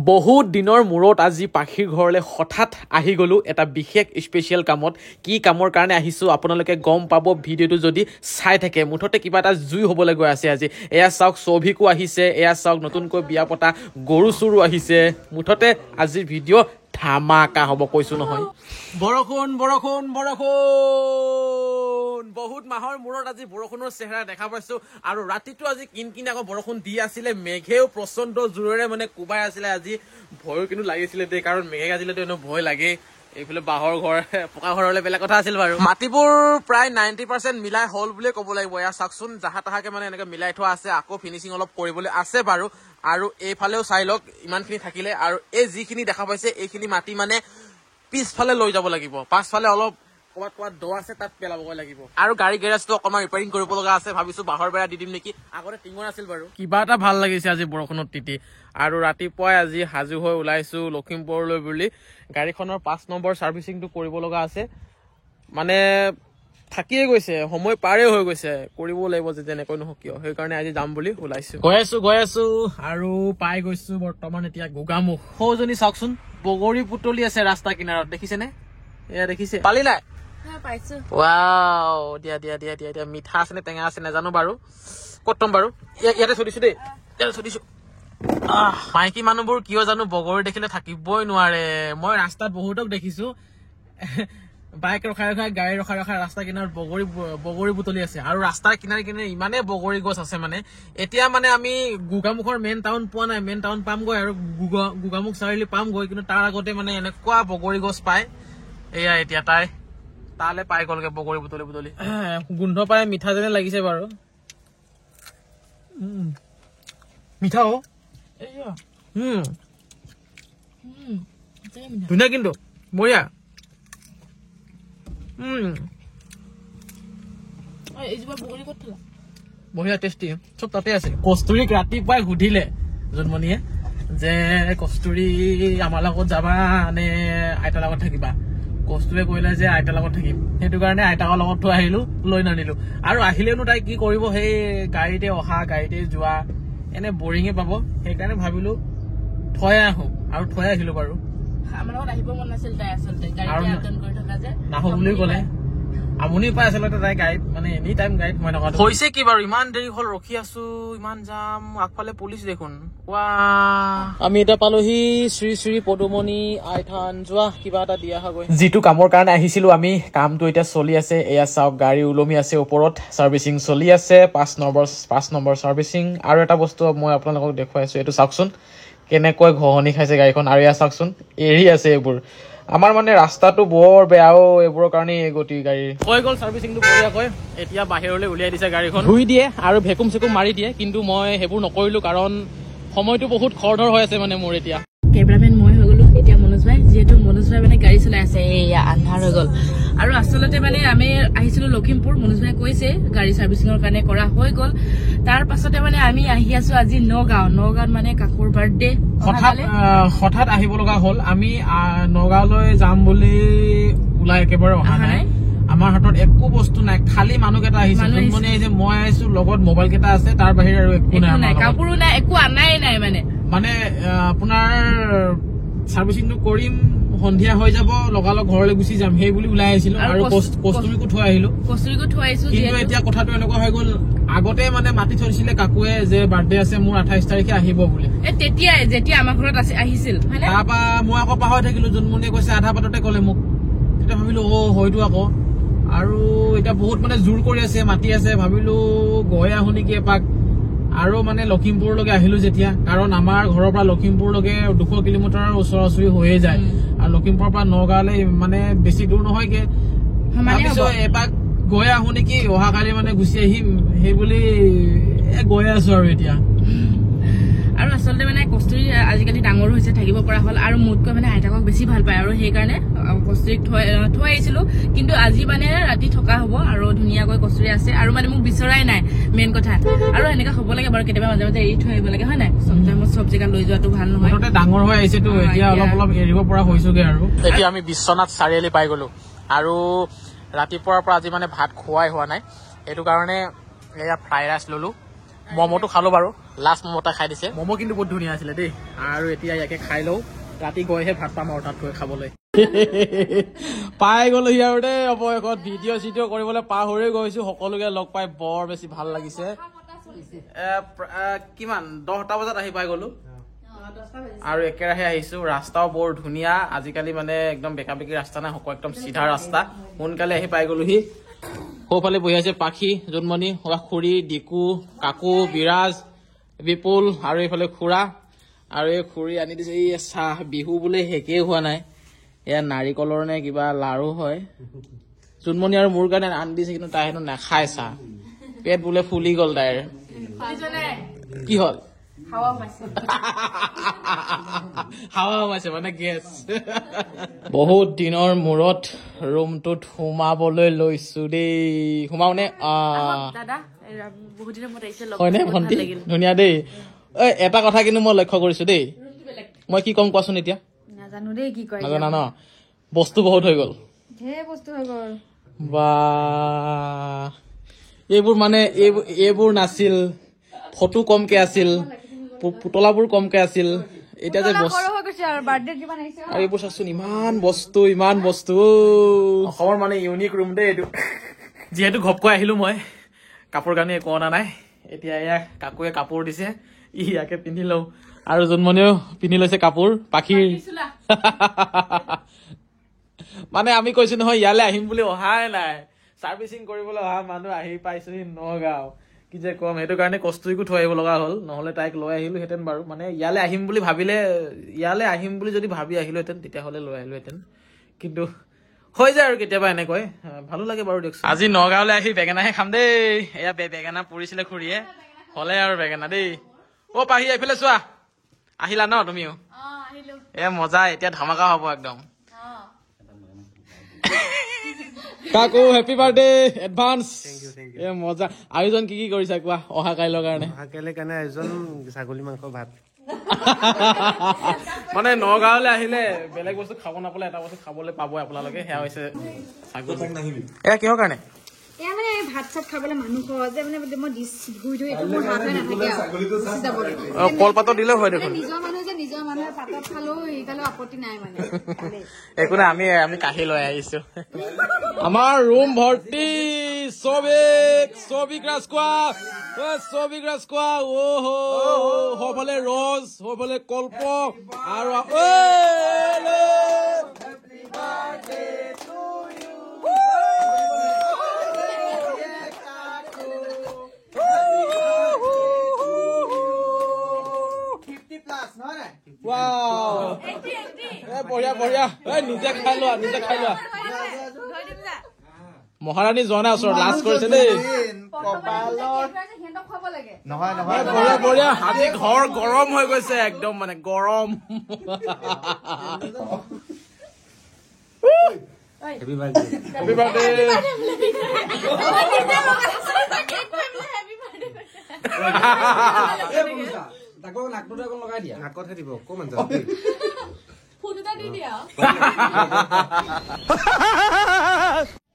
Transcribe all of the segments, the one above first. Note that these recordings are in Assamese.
বহুত দিনৰ মূৰত আজি পাখিৰ ঘৰলৈ হঠাৎ আহি গলো এটা বিশেষ স্পেচিয়েল কামত কি কামৰ কাৰণে আহিছো আপোনালোকে গম পাব ভিডিওটো যদি চাই থাকে মুঠতে কিবা এটা জুই হ'বলৈ গৈ আছে আজি এয়া চাওক সৌভিকো আহিছে এয়া চাওক নতুনকৈ বিয়া পতা গৰু চুৰু আহিছে মুঠতে আজি ভিডিও ধামাকা হ'ব কৈছো নহয় বৰষুণ বৰষুণ বৰষুণ বহুত মাহৰ মূৰত আজি বৰষুণৰ চেহেৰা দেখা পাইছো আৰু ৰাতিটো আজি কিনকিনাকৈ বৰষুণ দি আছিলে মেঘেও প্ৰচণ্ড জোৰেৰে মানে কুবাই আছিলে আজি ভয় কিন্তু লাগিছিলে দেই কাৰণ মেঘে গাজিলেতো এনেও ভয় লাগে এইফালে বাঁহৰ ঘৰ পকা ঘৰ হলে বেলেগ কথা আছিল বাৰু মাটিবোৰ প্ৰায় 90% মিলাই হল বুলিয়ে ক'ব লাগিব এয়া চাওকচোন জাহা তাহাকে মানে এনেকে মিলাই থোৱা আছে আকৌ ফিনিচিং অলপ কৰিবলৈ আছে বাৰু আৰু এইফালেও চাই লওক ইমানখিনি থাকিলে আৰু এই যিখিনি দেখা পাইছে এইখিনি মাটি মানে পিছফালে লৈ যাব লাগিব পাছফালে অলপ ক'বাত ক'বাত দ আছে তাত পেলাবগৈ লাগিব আৰু গাড়ী গেৰেজটো অকণমান ৰিপেয়াৰিং কৰিব লগা আছে ভাবিছো বাঁহৰ বেৰা দি দিম নেকি আগতে টিঙৰ আছিল বাৰু কিবা এটা ভাল লাগিছে আজি বৰষুণত তিতি আৰু ৰাতিপুৱাই আজি সাজু হৈ ওলাইছো লখিমপুৰলৈ বুলি গাড়ীখনৰ 5 নম্বৰ সাৰ্ভিসিংটো কৰিব লগা আছে মানে থাকিয়ে গৈছে সময় পাৰে হৈ গৈছে কৰিব লাগিব যে যেনেকৈ নহওক কিয় সেইকাৰণে আজি যাম বুলি ওলাইছো গৈ আছো আৰু পাই গৈছো বৰ্তমান এতিয়া গোগামুখ সৌজনী চাওকচোন বগৰী পুতলি আছে ৰাস্তা কিনাৰত দেখিছেনে এয়া দেখিছে পালি নাই পাইছো ওৱাও দিয়া দিয়া দিয়া দিয়া দিয়া মিঠা আছে নে টেঙা আছে নাজানো বাৰু কটম বাৰু ইয়াতে চলিছো দেই ইয়াতে চলিছো মাইকী মানুহবোৰ কিয় জানো বগৰী দেখিলে থাকিবই নোৱাৰে মই ৰাস্তাত বহুতক দেখিছো বাইক ৰখাই ৰখাই গাড়ী ৰখাই ৰখাই ৰাস্তা কিনাৰত বগৰী বুটলি আছে আৰু ৰাস্তাৰ কিনাৰে কিনাৰে ইমানে বগৰী গছ আছে মানে এতিয়া মানে আমি গোগামুখৰ মেইন টাউন পোৱা নাই মেইন টাউন পামগৈ আৰু গোগামুখ চাৰিআলি পামগৈ কিন্তু তাৰ আগতে মানে এনেকুৱা বগৰী গছ পায় এয়া এতিয়া তালে পাই গলগে বগৰী বুটলি বুটলি গোন্ধ পাই মিঠা যেনে লাগিছে বাৰু মিঠা অ ধুনীয়া কিন্তু বঢ়িয়া বঢ়িয়া টেষ্টি চব তাতে আছে কস্তুৰীক ৰাতিপুৱাই সুধিলে জন্মনীয়ে যে কস্তুৰী আমাৰ লগত যাবা নে আইতাৰ লগত থাকিবা কস্তুৰীয়ে কৈলে যে আইতাৰ লগত থাকিম সেইটো কাৰণে আইতাকৰ লগত থৈ আহিলো লৈ নানিলো আৰু আহিলেনো তাই কি কৰিব সেই গাড়ীতে অহা গাড়ীতে যোৱা এনে বৰিঙে পাব সেইকাৰণে ভাবিলো থৈ আহো আৰু থৈ আহিলো বাৰু আমাৰ লগত আহিব মন নাছিল তাই আচলতে গাড়ীতে আটন কৰি থকা যে নাহো বুলি ক'লে আমনি পাই আচলতে তাই গাড়ীত মানে এনি টাইম গাড়ীত মই নকা হৈছে কি বাৰু ইমান দেৰি হ'ল ৰখি আছো ইমান যাম আগফালে পুলিচ দেখোন ৱা আমি এটা পালোহি শ্ৰী শ্ৰী পদুমণি আইথান যোৱা কিবা এটা দিয়া হয় যিটো কামৰ কাৰণে আহিছিলো আমি কামটো এতিয়া চলি আছে এয়া চাওক গাড়ী ওলমি আছে ওপৰত সাৰ্ভিসিং চলি আছে 5 নম্বৰ সাৰ্ভিসিং আৰু এটা বস্তু মই আপোনালোকক দেখুৱাইছো এইটো চাওকচোন কেনেকৈ ঘহনি খাইছে গাড়ীখন আৰু এয়া চাওকচোন এৰি আছে এইবোৰ আমাৰ মানে ৰাস্তাটো বৰ বেয়াও এইবোৰৰ কাৰণে গতি গাড়ী হৈ গ'ল সাৰ্ভিসিংটো বঢ়িয়াকৈ এতিয়া বাহিৰলৈ উলিয়াই দিছে গাড়ীখন ধুই দিয়ে আৰু ভেকুম চেকুম মাৰি দিয়ে কিন্তু মই সেইবোৰ নকৰিলো কাৰণ সময়টো বহুত খৰধৰ হৈ আছে মানে মোৰ এতিয়া কেমেৰামেন মই হৈ গলো এতিয়া মনোজ ভাই যিহেতু মনোজ ভাই মানে গাড়ী চলাই আছে এয়া আন্ধাৰ হৈ গ'ল আৰু আচলতে মানে আমি আহিছিলো লখিমপুৰ মনোজ ভাই কৈছে গাড়ী সাৰ্ভিসিংৰ কাৰণে কৰা হৈ গ'ল তাৰ পাছতে মানে আমি আহি আছো আজি নগাঁৱত মানে কাকুৰ বাৰ্থডে হঠাৎ আহিব লগা হ'ল আমি নগাঁৱলৈ যাম বুলি ওলাই একেবাৰে অহা নাই আমাৰ হাতত একো বস্তু নাই খালি মানুহ কেইটা আহিছে জন্মনি আহিছে মই আহিছো লগত মোবাইল কেইটা আছে তাৰ বাহিৰে আৰু একো নাই কাপোৰো নাই একো আনাই নাই মানে আপোনাৰ সাৰ্ভিসিংটো কৰিম সন্ধিয়া হৈ যাব লগালগ ঘৰলৈ গুচি যাম সেই বুলি ওলাই আহিছিলো আৰু কস্তুৰীকো থৈ আহিছো কিন্তু এতিয়া কথাটো এনেকুৱা হৈ গ'ল আগতে মানে মাতি থৈছিলে কাকুৱে যে বাৰ্থডে আছে মোৰ 28 তাৰিখে আহিব বুলি তেতিয়া যেতিয়া আমাৰ ঘৰত আহিছিল তাৰপা মই আকৌ পাহৰি থাকিলো জন্মনিয়ে কৈছে আধা বাটতে ক'লে মোক তেতিয়া ভাবিলো হয়তো আকৌ আৰু এতিয়া বহুত মানে জোৰ কৰি আছে মাতি আছে ভাবিলো গৈ আহো নেকি এপাক আৰু মানে লখিমপুৰলৈকে আহিলো যেতিয়া কাৰণ আমাৰ ঘৰৰ পৰা লখিমপুৰলৈকে 200 কিলোমিটাৰৰ ওচৰা ওচৰি হৈয়ে যায় আৰু লখিমপুৰৰ পৰা নগাঁৱলৈ মানে বেছি দূৰ নহয়গে ভাবিছো এপাক গৈ আহো নেকি অহাকালি মানে গুচি আহিম সেই বুলি গৈ আছো আৰু এতিয়া আৰু আচলতে মানে কস্তুৰী আজিকালি ডাঙৰ হৈছে থাকিব পৰা হ'ল আৰু মোতকৈ মানে আইতাকক বেছি ভাল পায় আৰু সেইকাৰণে কস্তুৰীক থৈ আহিছিলো কিন্তু আজি মানে ৰাতি থকা হ'ব আৰু ধুনীয়াকৈ কস্তুৰী আছে আৰু মানে মোক বিচৰাই নাই মেইন কথা আৰু এনেকা হ'ব লাগে বাৰু কেতিয়াবা মাজে মাজে এৰি থৈ আহিব লাগে হয় নাই চব জেগা লৈ যোৱাটো ভাল নহয় ডাঙৰ হৈ আহিছেতো এতিয়া অলপ এৰিব পৰা হৈছোগে আৰু এতিয়া আমি বিশ্বনাথ চাৰিআলি পাই গলো আৰু ৰাতিপুৱাৰ পৰা আজি মানে ভাত খোৱাই হোৱা নাই এইটো কাৰণে এয়া ফ্ৰাই ৰাইচ ললো ম'ম'টো খালো বাৰু লাষ্ট ম'ম'টা খাই দিছে ম'ম' কিন্তু বহুত ধুনীয়া আছিলে দেই আৰু এতিয়া ইয়াকে খাই লওঁ ৰাতি গৈহে ভাত পাম আৰু তাত গৈ খাবলৈ পাই গ'লোহি আৰু দেই অৱশেষত ভিডিঅ' চিডিঅ' কৰিবলৈ পাহৰি গৈছো সকলোকে লগ পাই বৰ বেছি ভাল লাগিছে কিমান 10টা বজাত আহি পাই গ'লো আৰু একেৰাহে আহিছো ৰাস্তাও বৰ ধুনীয়া আজিকালি মানে একদম বেকা বেকি ৰাস্তা নাই সকলো একদম চিধা ৰাস্তা সোনকালে আহি পাই গ'লোহি সৌফালে বহি আছে পাখি জোনমণি খুৰী ডিকু কাকু বিৰাজ বিপুল আৰু এইফালে খুৰা আৰু এই খুৰী আনি দিছে এই চাহ বিহু বোলে শেষেই হোৱা নাই এয়া নাৰিকলৰ নে কিবা লাৰু হয় জোনমণি আৰু মোৰ কাৰণে আনি দিছে কিন্তু তাই হেনো নাখায় চাহ পেট বোলে ফুলি গ'ল তাইৰ কি হ'ল হাৱা সোমাইছে মানে গেছ বহুত দিনৰ মূৰত ৰুমটোত সোমাবলৈ লৈছো দেই সোমাও নে হয়নে ভণ্টি ধুনীয়া দেই এটা কথা কিন্তু মই লক্ষ্য কৰিছো দেই মই কি কম কোৱাচোন এতিয়া নাজানো দেই কি কয় নাজানা ন বস্তু বহুত হৈ গ'ল বা এইবোৰ মানে এইবোৰ নাছিল ফটো কমকে আছিল পুতলাবোৰ কমকে আছিল এতিয়া যে আৰু এইবোৰ চাচোন ইমান বস্তু অসমৰ মানে ইউনিক ৰুম দেই এইটো যিহেতু ঘপকৈ আহিলো মই কাপোৰ কানি একো অনা নাই এতিয়া এয়া কাকুৱে কাপোৰ দিছে ইয়াকে পিন্ধি লওঁ আৰু জোনমণিও পিন্ধি লৈছে কাপোৰ পাখিৰ মানে আমি কৈছো নহয় ইয়ালৈ আহিম বুলি অহাই নাই চাৰ্ভিচিং কৰিবলৈ অহা মানুহ আহি পাইছোহি নগাঁও কি যে কম সেইটো কাৰণে কষ্টৰিকো থৈ আহিব লগা হ'ল নহলে তাইক লৈ আহিলোহেঁতেন বাৰু মানে ইয়ালৈ আহিম বুলি যদি ভাবি আহিলোহেঁতেন তেতিয়াহ'লে লৈ আহিলোহেঁতেন কিন্তু হৈ যায় আৰু কেতিয়াবা এনেকৈ ভালো লাগে বাৰু দিয়কচোন আজি নগাঁৱলৈ আহি বেঙেনাহে খাম দেই এয়া বেঙেনা পৰিছিলে খুৰীয়ে হলে আৰু বেঙেনা দেই অ পাহি এইফালে চোৱা আহিলা ন তুমিও এ মজা এতিয়া ধামাকা হব একদম কাকু হেপী বাৰ্থডে এডভান্স এ মজা আয়োজন কি কৰিছা কোৱা অহা কাইলৈৰ কাৰণে আয়োজন ছাগলী মাংস ভাত মানে নগাঁৱলৈ আহিলে বেলেগ বস্তু খাব নাপালে এটা বস্তু খাবলৈ পাব আপোনালোকে সেয়া হৈছে ছাগলী এয়া কিহৰ কাৰণে এয়া মানে ভাত চাত খাবলৈ মানুহ সহজে মানে মই ডিছ ধুই ধুই এইটো মোৰ হাত হৈ নাথাকে কলপাতত দিলেও হয় দেখোন নিজৰ মানুহ যে নিজৰ মানুহে পাতত খালেও সেইকালেও আপত্তি নাই মানে একো নাই আমি কাঢ়ি লৈ আহিছো আমাৰ ৰুম ভৰ্তি ছবিক ৰাজখোৱা সৌফালে ৰজ সৌফালে কল্প আৰু বঢ়িয়া নিজে খাই লোৱা মহাৰাণী যোৱা নাই ওচৰত লাজ কৰিছে দেই বঢ়িয়া আজি ঘৰ গৰম হৈ গৈছে একদম মানে গৰম হেপী বাৰ্থডে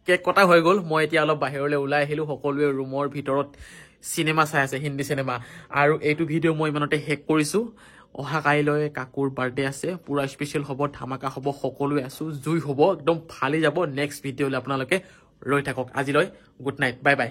কেক কটা হৈ গ'ল মই এতিয়া অলপ বাহিৰলৈ ওলাই আহিলো সকলোৱে ৰুমৰ ভিতৰত চিনেমা চাই আছে হিন্দী চিনেমা আৰু এইটো ভিডিঅ' মই ইমানতে শেষ কৰিছো অহা কাইলৈ কাকুৰ বাৰ্থডে আছে পুৰা স্পেচিয়েল হ'ব ধামাকা হ'ব সকলোৱে আছো জুই হ'ব একদম ফালি যাব নেক্সট ভিডিঅ'লৈ আপোনালোকে ৰৈ থাকক আজিলৈ গুড নাইট বাই বাই